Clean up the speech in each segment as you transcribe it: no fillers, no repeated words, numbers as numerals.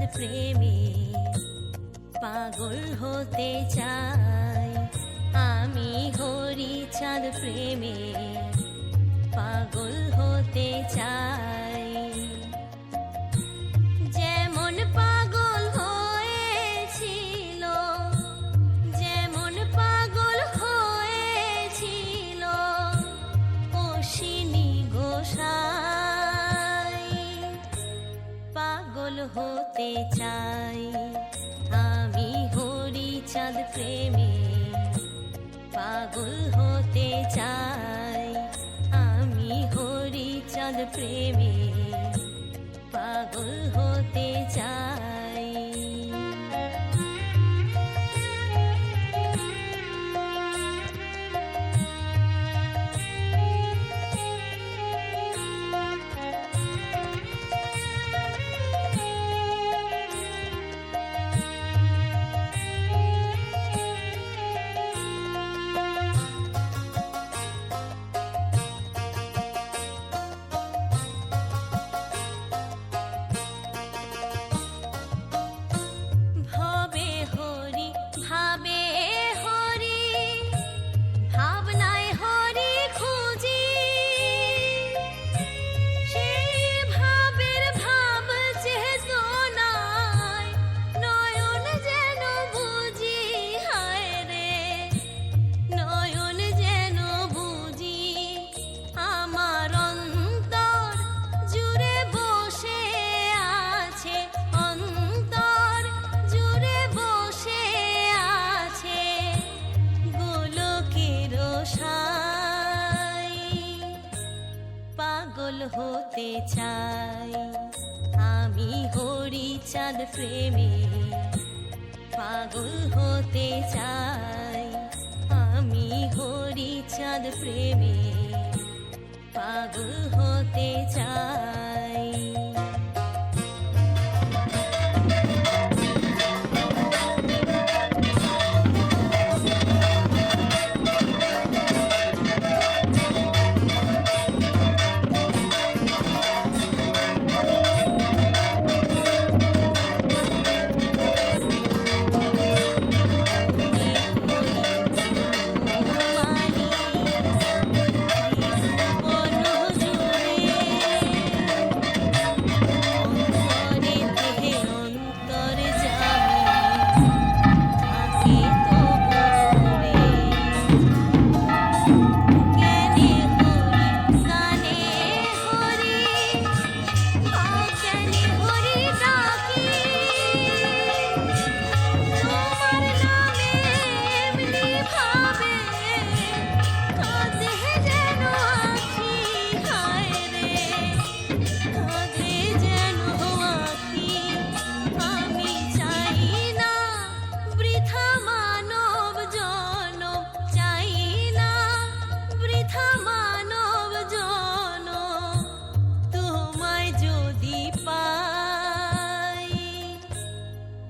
চাঁদ প্রেমে পাগল হতে চাই। আমি হরি চাঁদ প্রেমে পাগল হতে চাই। যেমন পাগল হয়েছিল, যেমন পাগল হয়েছিল অশ্বিনী গোসাই, পাগল হতে চাই। আমি হরি চাঁদ প্রেমে পাগল হতে চাই। আমি হরি চাঁদ প্রেমে পাগল হতে চাই। পাগল হতে চাই। আমি হরি চাঁদ প্রেমে পাগল হতে চাই। আমি হরি চাঁদ প্রেমে পাগল হতে চাই।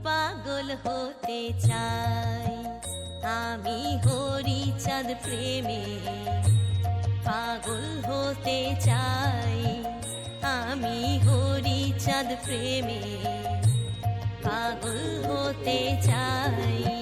পাগল হতে চাই। আমি হরি চাঁদ প্রেমে পাগল হতে চাই। আমি হরি চাঁদ প্রেমে পাগল হতে চাই।